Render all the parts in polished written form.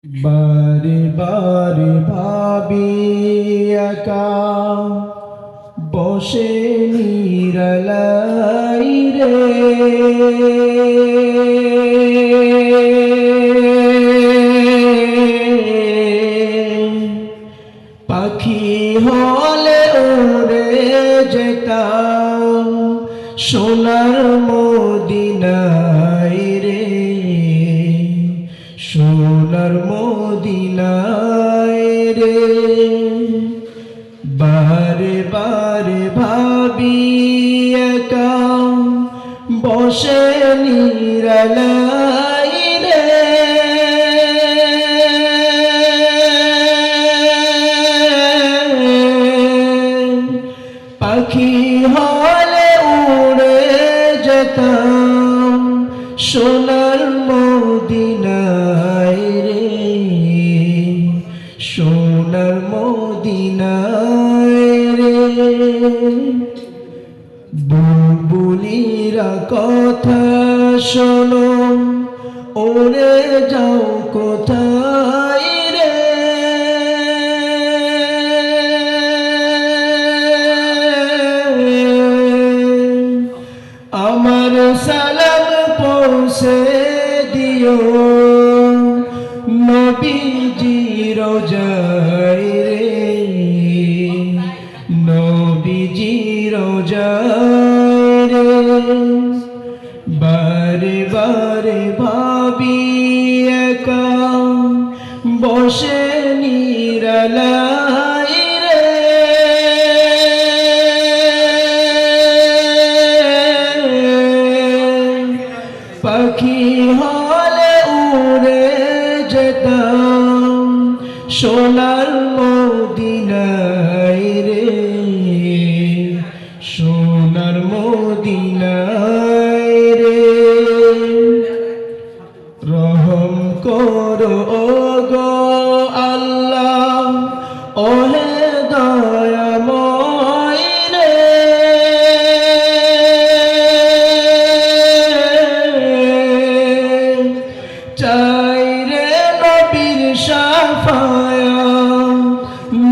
বারে বারে ভাবি একা বসে নিরালাই রে, পাখি হলে উড়ে যেতাম সোনার মদিনায় রে, সোনার মদিনায় রে। বারে বারে ভাবি একা বসে নিরালাই রে, পাখি হলে উড়ে যেতাম সোনার মদিনায় রে, সোনার মদিনায় রে। বুলবুলিরা কথা শোনো ওরে যাও কোথায় রে, আমার সালাম পৌঁছে দিও নবীজি রোজায় রে, নবীজি রোজায় রে। বারে বারে ভাবি একা বসে নিরালাই রে, পাখি হলে উড়ে যেতাম সোনার মদিনায় রে, সোনার মদিনায় রে। রহম করো গো আল্লাহ ওহে দয়াময় রে, চাই রে নবীর শাফায়াত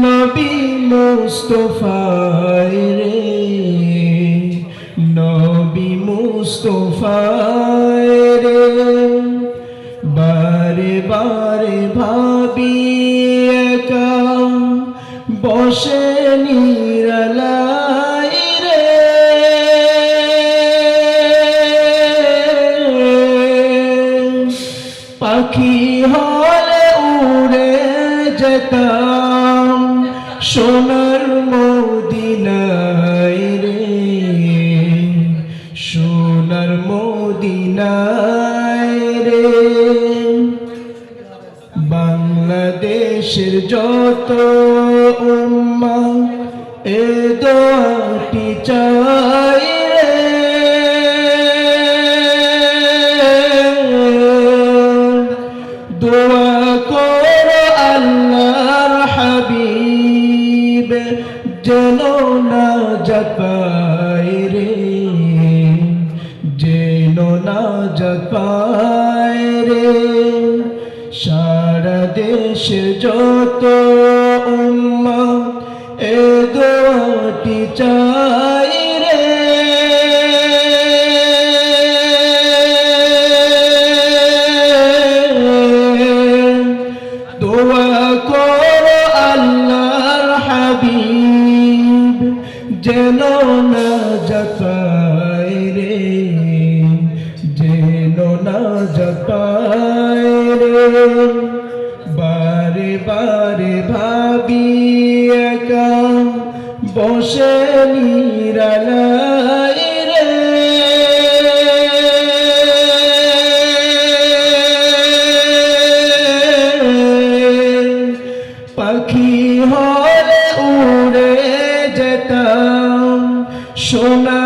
নবী মুস্তাফায় রে, নবী মুস্তাফায় রে। বারে বারে ভাবি একা বসে নিরালাই রে, পাখি হলে উড়ে যেতাম সোনার মদিনায় রে, সোনার মদিনায় রে। বাংলাদেশের যত উম্মাহ এ দোয়াটি চাই রে, দোয়া করো আল্লাহর হাবিব যেন নাজাত পায় রে, যেন নাজাত পায় রে। সারা দেশের যত উম্মাহ এ দোয়াটি চাই রে, দোয়া করো আল্লাহর হাবিব যেন নাজাত পায় রে, যেন নাজাত পায় রে। বারে বারে ভাবি একা বসে নিরালাই রে, পাখি হলে উড়ে যেতাম সোনা